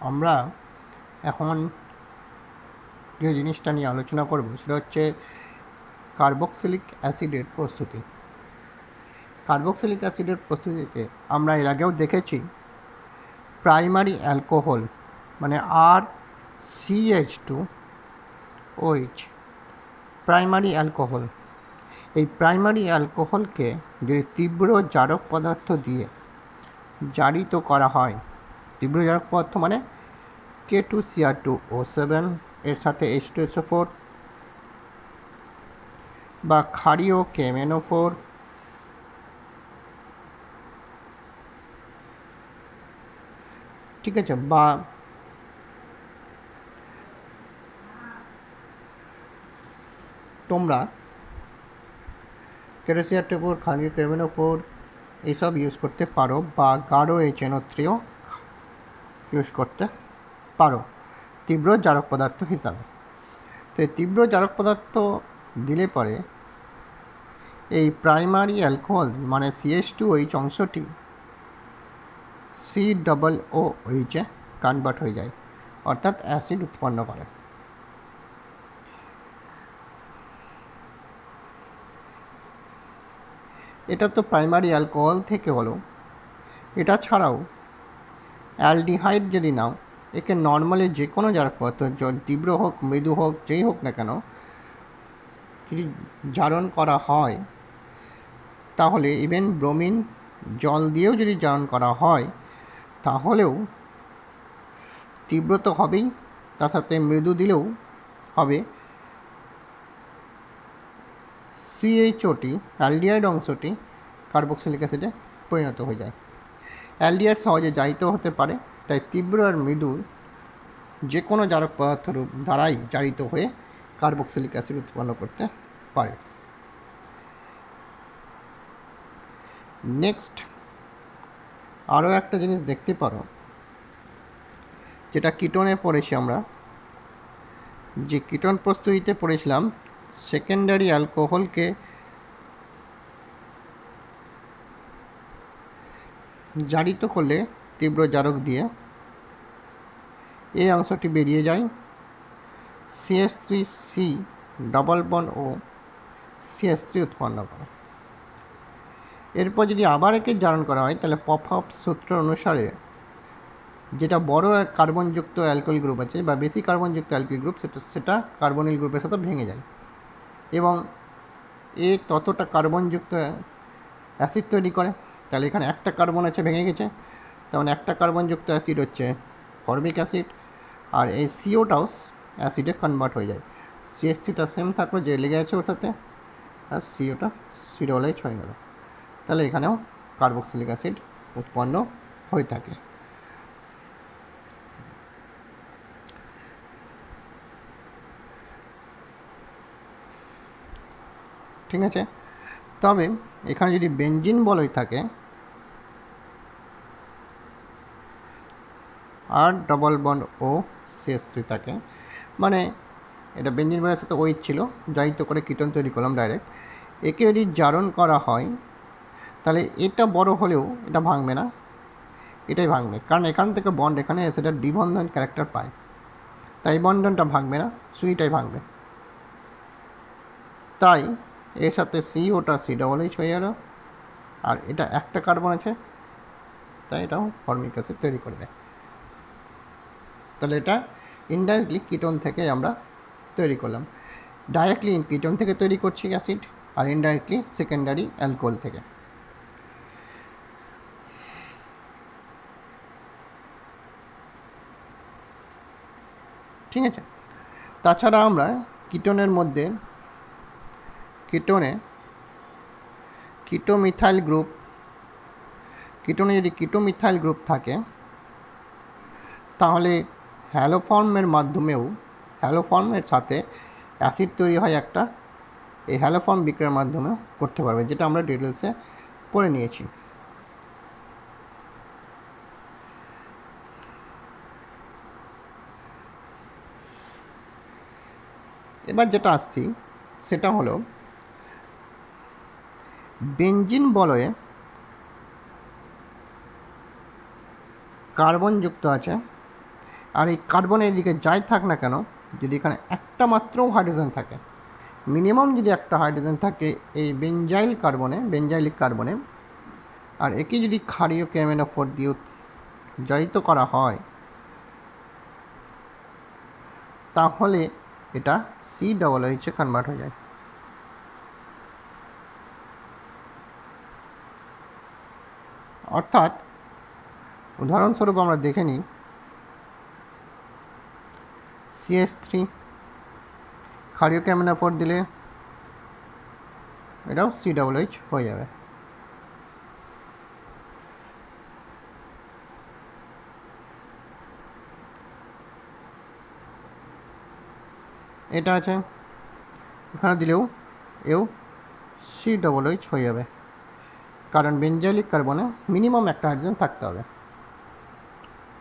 আমরা এখন যে জিনিসটা নিয়ে আলোচনা করব সেটা হচ্ছে কার্বক্সিলিক অ্যাসিডের প্রস্তুতি। কার্বক্সিলিক অ্যাসিডের প্রস্তুতিতে আমরা এর আগেও দেখেছি প্রাইমারি অ্যালকোহল মানে RCH2OH প্রাইমারি অ্যালকোহল। এই প্রাইমারি অ্যালকোহলকে যদি তীব্র জারক পদার্থ দিয়ে জারিত করা হয়, তীব্র জারক পদার্থ মানে K2Cr2O7 এর সাথে H2SO4 বা ক্ষারীয় KMnO4, ঠিক আছে, বা তোমরা K2Cr2O4, ক্ষারীয় KMnO4 এইসব ইউজ করতে পারো, বা গাঢ় HNO3ও ইউজ করতে পারো তীব্র জারক পদার্থ হিসাবে। তো এই তীব্র জারক পদার্থ দিলে পরে এই প্রাইমারি অ্যালকোহল মানে CH2OH অংশটি COOH-এ কনভার্ট হয়ে যায়, অর্থাৎ অ্যাসিড উৎপন্ন করে। এটা তো প্রাইমারি অ্যালকোহল থেকে হলো। এটা ছাড়াও অ্যালডিহাইড যদি নাও, একে নর্মালি যে কোনো জারক পদার্থ তীব্র হোক মৃদু হোক যেই হোক না কেন যদি জারণ করা হয়, তাহলে ইভেন ব্রোমিন জল দিয়েও যদি জারণ করা হয় তাহলেও তীব্র তো হবেই, তার সাথে মৃদু দিলেও হবে। CHOT অ্যালডিহাইড অংশটি কার্বক্সিলিক অ্যাসিডে পরিণত হয়ে যায়। অ্যালডিহাইড সহজে জারিত হতে পারে, তাই তীব্র আর মৃদু যে কোনো জারক পদার্থ দ্বারাই জারিত হয়ে কার্বক্সিলিক অ্যাসিড উৎপন্ন করতে পারে। নেক্সট আরও একটা জিনিস দেখতে পারো, যেটা কিটোনে পড়েছি আমরা, যে কিটোন প্রস্তুতিতে পড়েছিলাম সেকেন্ডারি অ্যালকোহলকে জারিত করলে তীব্র জারক দিয়ে এই অংশটি বেরিয়ে যায়, CH3C ডবল বন্ড ও CH3 উৎপন্ন করে। এরপর যদি আবার একে জারণ করা হয় তাহলে পপআপ সূত্র অনুসারে যেটা বড় এক কার্বনযুক্ত অ্যালকোহল গ্রুপ আছে বা বেশি কার্বনযুক্ত অ্যালকোহল গ্রুপ সেটা কার্বনিল গ্রুপের সাথে ভেঙে যায় এবং এ ততটা কার্বনযুক্ত অ্যাসিড তৈরি করে। তাহলে এখানে একটা কার্বন আছে, ভেঙে গেছে, তেমন একটা কার্বনযুক্ত অ্যাসিড হচ্ছে ফর্মিক অ্যাসিড, আর এই সিওটাও অ্যাসিডে কনভার্ট হয়ে যায়। CH3টা সেম থাকলো যে লেগে আছে ওর সাথে, আর সিওটা COOH হয়ে গেল। তাহলে এখানেও কার্বক্সিলিক অ্যাসিড উৎপন্ন হয়ে থাকে। ঠিক আছে, তবে এখানে যদি বেঞ্জিন বলয় থাকে আর ডবল বন্ড ও CH3 থাকে, মানে এটা বেঞ্জিন বলয়ের সাথে OH ছিল, জারিত করে কিটোন তৈরি করলাম ডাইরেক্ট। একে যদি জারণ করা হয় তাহলে এটা বড় হলেও এটা ভাঙবে না, এটাই ভাঙবে, কারণ এখান থেকে বন্ড এখানে এসে এটা দ্বিবন্ধন ক্যারেক্টার পায়, তাই বন্ধনটা ভাঙবে না, সুইটাই ভাঙবে। তাই এর সাথে COটা COOH হয়ে গেল, আর এটা একটা কার্বন আছে তাই এটাও ফর্মিক অ্যাসিড তৈরি করে দেয়। তাহলে এটা ইনডাইরেক্টলি কিটোন থেকে আমরা তৈরি করলাম। ডাইরেক্টলি কিটোন থেকে তৈরি করছি অ্যাসিড, আর ইনডাইরেক্টলি সেকেন্ডারি অ্যালকোহল থেকে। ঠিক আছে, তাছাড়া আমরা কিটোনের মধ্যে কিটোমিথাইল গ্রুপ, কিটোনে যদি কিটোমিথাইল গ্রুপ থাকে তাহলে হ্যালোফর্মের মাধ্যমেও হ্যালোফর্মের সাথে অ্যাসিড তৈরি হয় একটা, এই হ্যালোফর্ম বিক্রিয়ার মাধ্যমে করতে পারবে, যেটা আমরা ডিটেলসে পড়ে নিয়েছি। এবার যেটা আসছি সেটা হলো বেঞ্জিন বলয়ে কার্বন যুক্ত আছে আর এই কার্বন এদিকে যাই থাক না কেন, যদি এখানে একটা মাত্র হাইড্রোজেন থাকে, মিনিমাম যদি একটা হাইড্রোজেন থাকে এই বেঞ্জাইলিক কার্বনে, আর একে যদি ক্ষারীয় KMnO4 দিয়ে জারিত করা হয়, তাহলে এটা COOH কনভার্ট হয়ে যায়। অর্থাৎ উদাহরণস্বরূপ আমরা দেখে নিই, CH3 ক্ষারীয় KMnO4 দিলে এটাও COOH হয়ে যাবে। এটা আছে, এখানে দিলেও এও COOH হয়ে যাবে, কারণ বেঞ্জাইলিক কার্বনে মিনিমাম একটা হাইড্রোজেন থাকতে হবে,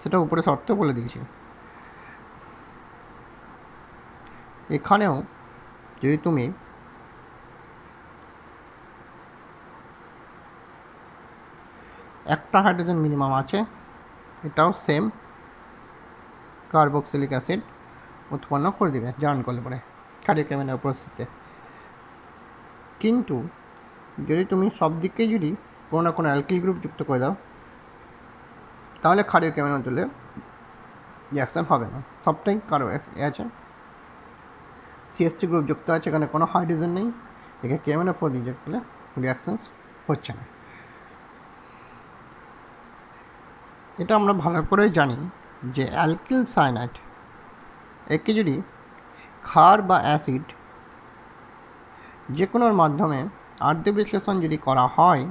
সেটা উপরে শর্ত বলে দিয়েছি। এখানেও যদি তুমি একটা হাইড্রোজেন মিনিমাম আছে, এটাও সেম কার্বক্সিলিক অ্যাসিড উৎপন্ন করে দেবে জারণ করলে পরে ক্ষারীয় KMnO4 উপস্থিতিতে। কিন্তু যদি তুমি সব দিকে যদি কোনো না কোনো অ্যালকিল গ্রুপ যুক্ত করে দাও, তাহলে ক্ষারীয় KMnO তুলে রিয়াকশান হবে না। সবটাই কারো আছে, CH3 গ্রুপ যুক্ত আছে, এখানে কোনো হাইড্রোজেন নেই, একে KMnO4 দিয়ে যুক্ত করলে রিয়াকশান হচ্ছে না। এটা আমরা ভালো করেই জানি যে অ্যালকিল সায়ানাইড একে যদি ক্ষার বা অ্যাসিড যে কোনোর মাধ্যমে আদ্য বিশ্লেষণ যদি করা হয়,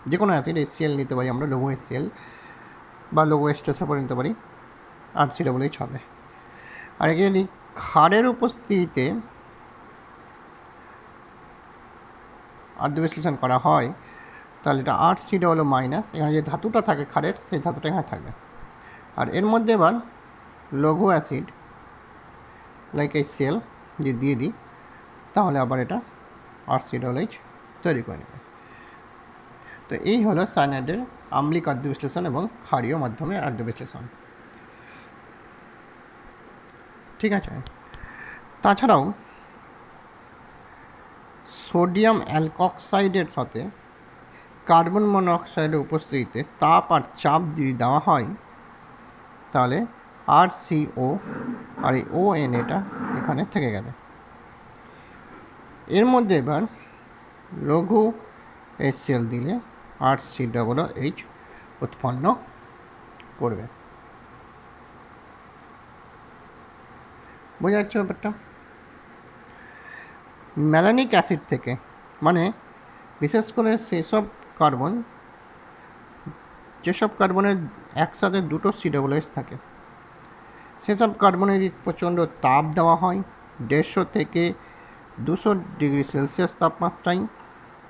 যে কোনো অ্যাসিড HCl নিতে পারি আমরা, লঘু HCl বা লঘু H2SO4 নিতে পারি, COOH হবে। আর একে যদি ক্ষারের উপস্থিতিতে আদ্য বিশ্লেষণ করা হয়, তাহলে এটা COO-, এখানে যে ধাতুটা থাকে ক্ষারের, সেই ধাতুটা এখানে থাকবে। আর এর মধ্যে এবার লঘু অ্যাসিড লাইক HCl যদি দিয়ে দিই, তাহলে আবার এটা COOH তৈরি করে নেবে। তো এই হলো সায়ানাইডের আম্লিক আদ্য বিশ্লেষণ এবং ক্ষারীয় মাধ্যমে আদ্য বিশ্লেষণ। ঠিক আছে, তাছাড়াও সোডিয়াম অ্যালকক্সাইডের সাথে কার্বন মনোঅক্সাইডের উপস্থিতিতে তাপ আর চাপ যদি দেওয়া হয়, তাহলে RCO আর এই ON এটা এখানে থেকে গেবে। এর মধ্যে এবার লঘু HCl দিলে COOH উৎপন্ন করবে। বোঝা যাচ্ছে ব্যাপারটা? ম্যালানিক অ্যাসিড থেকে, মানে বিশেষ করে যেসব কার্বনের একসাথে দুটো COOH থাকে, সেসব কার্বনে যদি প্রচণ্ড তাপ দেওয়া হয় 150 থেকে 200 ডিগ্রি সেলসিয়াস তাপমাত্রায়,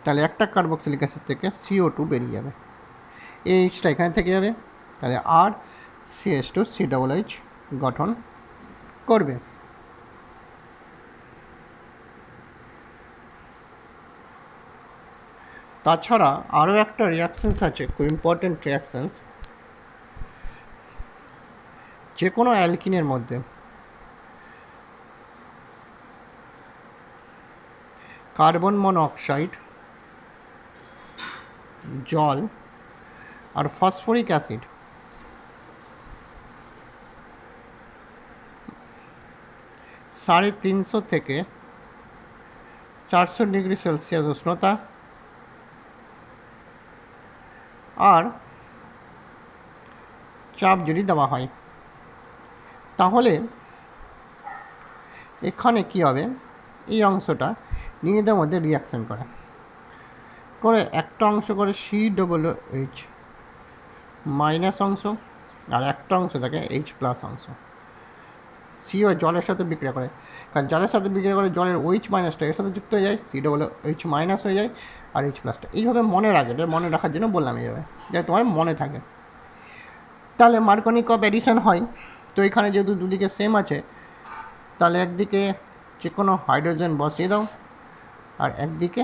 তাহলে একটা কার্বক্সিলিক অ্যাসিড থেকে CO2 বেরিয়ে যাবে, এইচটা এখানে থেকে যাবে, তাহলে CH2 COOH গঠন করবে। তাছাড়া আরও একটা রিয়াকশানস আছে, খুব ইম্পর্টেন্ট রিয়াকশানস। যে কোনো অ্যালকিনের মধ্যে কার্বন মনোঅক্সাইড, জল আর ফসফরিক অ্যাসিড সাড়ে 300 থেকে 400 ডিগ্রি সেলসিয়াস উষ্ণতা আর চাপ যদি দেওয়া হয়, তাহলে এখানে কি হবে, এই অংশটা নিজেদের মধ্যে রিয়াকশন করে একটা অংশ করে COOH মাইনাস অংশ, আর একটা অংশ থাকে H+ অংশ। CO জলের সাথে বিক্রিয়া করে, কারণ জলের সাথে বিক্রিয়া করে জলের OH- এর সাথে যুক্ত হয়ে যায়, COOH- হয়ে যায়, আর H+টা এইভাবে মনে রাখার জন্য বললাম এইভাবে, যাতে তোমার মনে থাকে। তাহলে মার্কনি কপ এডিশন হয়, তো এখানে যেহেতু দুদিকে সেম আছে, তাহলে একদিকে যে কোনো হাইড্রোজেন বসিয়ে দাও আর একদিকে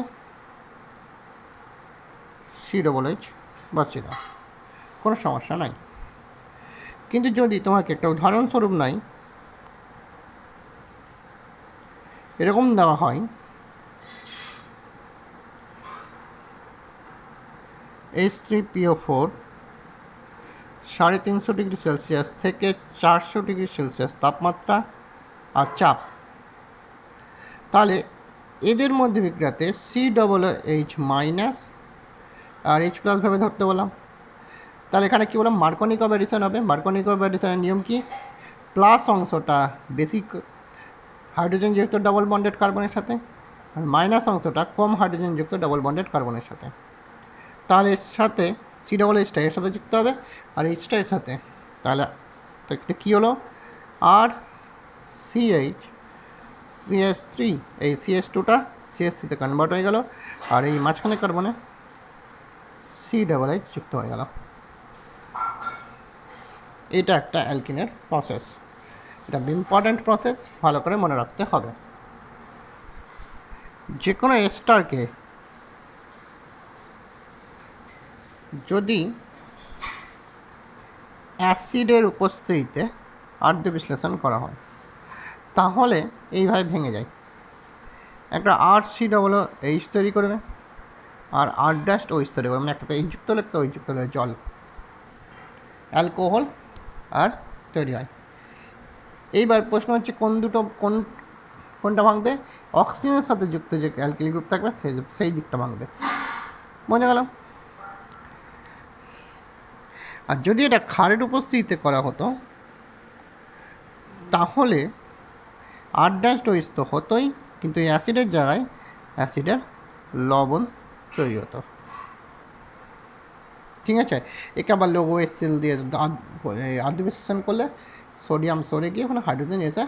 COOH বসিয়ে দাও, কোনো সমস্যা নাই। কিন্তু যদি তোমাকে একটা উদাহরণস্বরূপ নাই এরকম দেওয়া হয় H3PO4 350 ডিগ্রি সেলসিয়াস থেকে 400 ডিগ্রি সেলসিয়াস তাপমাত্রা আর চাপ, তাহলে এদের মধ্যে বিক্রিয়াতে COOH মাইনাস আর H প্লাস ভাবে ধরতে বললাম। তাহলে এখানে কী বললাম, মার্কনিক অফ অ্যাডিশন হবে। মার্কনিক অফ অ্যাডিশনের নিয়ম কি, প্লাস অংশটা বেশি হাইড্রোজেনযুক্ত ডবল বন্ডেড কার্বনের সাথে আর মাইনাস অংশটা কম হাইড্রোজেনযুক্ত ডবল বন্ডেড কার্বনের সাথে। তাহলে এর সাথে COOHটা এর সাথে যুক্ত হবে আর Hটা এর সাথে, তাহলে কী হলো RCH CH3, এই CH2টা CH3তে কনভার্ট হয়ে গেল আর এই মাঝখানে কার্বনে COOH যুক্ত হয়ে গেল। এটা একটা অ্যালকিনের প্রসেস, এটা ইম্পর্ট্যান্ট প্রসেস, ভালো করে মনে রাখতে হবে। যে কোনো এস্টারকে যদি অ্যাসিডের উপস্থিতিতে আদ্য বিশ্লেষণ করা হয় তাহলে এইভাবে ভেঙে যায়। একটা RCOOH তৈরি করবে আর R'OH তৈরি করবে, মানে একটাতে এই যুক্ত হলে একটা ওই যুক্ত হলে জল অ্যালকোহল আর তৈরি হয়। এইবার প্রশ্ন হচ্ছে কোনটা ভাঙবে, অক্সিজেনের সাথে যুক্ত যে অ্যালকিল গ্রুপ থাকবে সেই দিকটা ভাঙবে। বোঝা গেল? আর যদি এটা ক্ষারের উপস্থিতিতে করা হতো তাহলে R'OH তো হতোই, কিন্তু এই অ্যাসিডের জায়গায় অ্যাসিডের লবণ তৈরি হতো। ঠিক আছে, একে আবার লঘু HCl দিয়ে আদ্য বিশ্লেষণ করলে সোডিয়াম সরে গিয়ে ওখানে হাইড্রোজেন এসে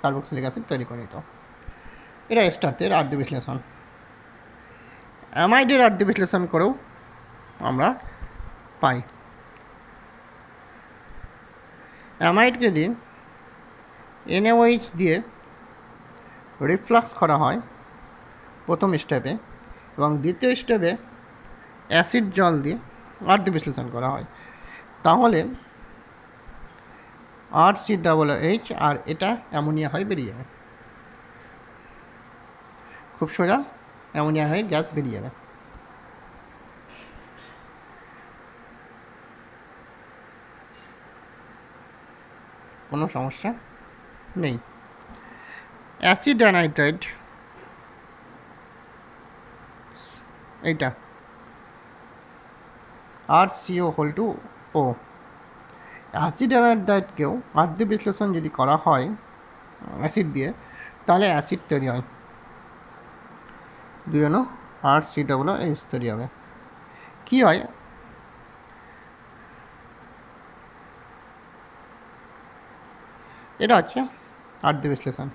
কার্বক্সিলিক অ্যাসিড তৈরি করে নিত। এটা এস্টারদের আদ্য বিশ্লেষণ। অ্যামাইডের আদ্য বিশ্লেষণ করেও আমরা পাই। অ্যামাইডকে দিয়ে NaOH দিয়ে রিফ্লাক্স করা হয় প্রথম স্টেপে, এবং দ্বিতীয় স্টেপে অ্যাসিড জল দিয়ে আদ্য বিশ্লেষণ করা হয়। তাহলে RCOOH আর এটা অ্যামোনিয়া হয়ে বেরিয়ে যাবে, খুব সোজা অ্যামোনিয়া হয়ে গ্যাস বেরিয়ে যাবে। কোনো সমস্যা নেই। অ্যাসিড অ্যানাইড্রাইড এইটা RCO2O, অ্যাসিড অ্যানাইড্রাইডকেও আদ্য বিশ্লেষণ যদি করা হয় অ্যাসিড দিয়ে তাহলে অ্যাসিড তৈরি হয়, দুই অনু RCOOH তৈরি হবে। কী হয়, এটা হচ্ছে আদ্য বিশ্লেষণ।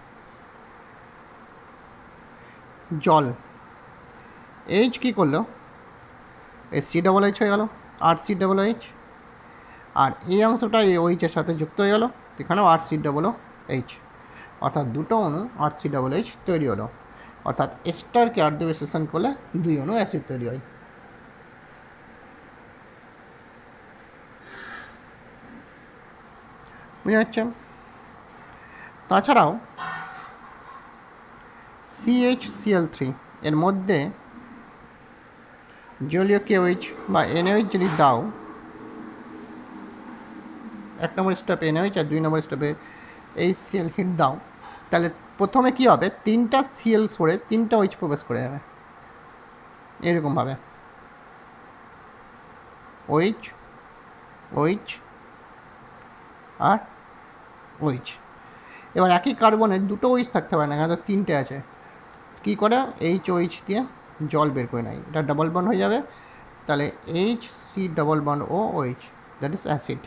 জল H কী করলো, COOH হয়ে গেল RCOOH, আর এই অংশটা এই OH-এর সাথে যুক্ত হয়ে গেল, এখানেও RCOOH, অর্থাৎ দুটো অণু RCOOH তৈরি হলো। অর্থাৎ এস্টারকে আদ্য বিশ্লেষণ করলে দুই অণু অ্যাসিড তৈরি হয়। বুঝা যাচ্ছে? তাছাড়াও CHCl3 এর মধ্যে জলীয় KOH বা NaOH যদি দাও, এক নম্বর স্টেপে NaOH আর দুই নম্বর স্টেপে HCl হিট দাও, তাহলে প্রথমে কী হবে, তিনটা Cl সরে তিনটা OH প্রবেশ করে যাবে এরকমভাবে, OH OH আর OH। এবার একই কার্বনের দুটো OH থাকতে পারে না, এখানে তো তিনটে আছে, কী করে HOH দিয়ে জল বের করে নেয়, এটা ডাবল বন্ড হয়ে যাবে, তাহলে HC+OH দ্যাট ইজ অ্যাসিড,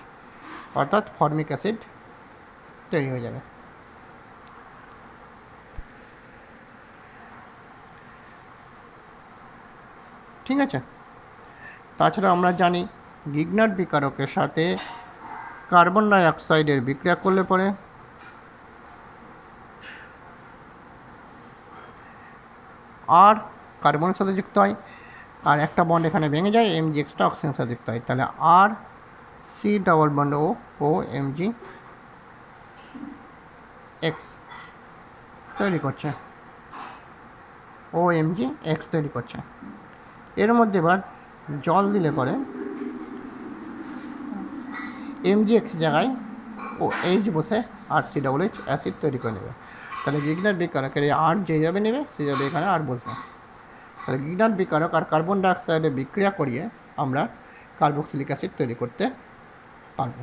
অর্থাৎ ফর্মিক অ্যাসিড তৈরি হয়ে যাবে। ঠিক আছে, তাছাড়া আমরা জানি গিগনার বিকারকের সাথে কার্বন ডাই অক্সাইডের বিক্রিয়া করলে পরে আর কার্বনের সাথে যুক্ত হয় আর একটা বন্ড এখানে ভেঙে যায়, Mg এক্সট্রা অক্সিজেনের সাথে যুক্ত হয়, তাহলে সি ডবল বন্ড ও ও এম জি এক্স তৈরি করছে, ও এম জি এক্স তৈরি করছে। এর মধ্যে এবার জল দিলে পরে এম জি এক্স জায়গায় ও এইচ বসে আর সি ডবল এইচ অ্যাসিড তৈরি করে নেবে। তাহলে গিগনার বিকারকের এই আর যে যাবে নেবে সে যাবে এখানে আর বসবে। তাহলে গিগনার বিকারক আর কার্বন ডাইঅক্সাইডে বিক্রিয়া করিয়ে আমরা কার্বক্সিলিক অ্যাসিড তৈরি করতে পারবো।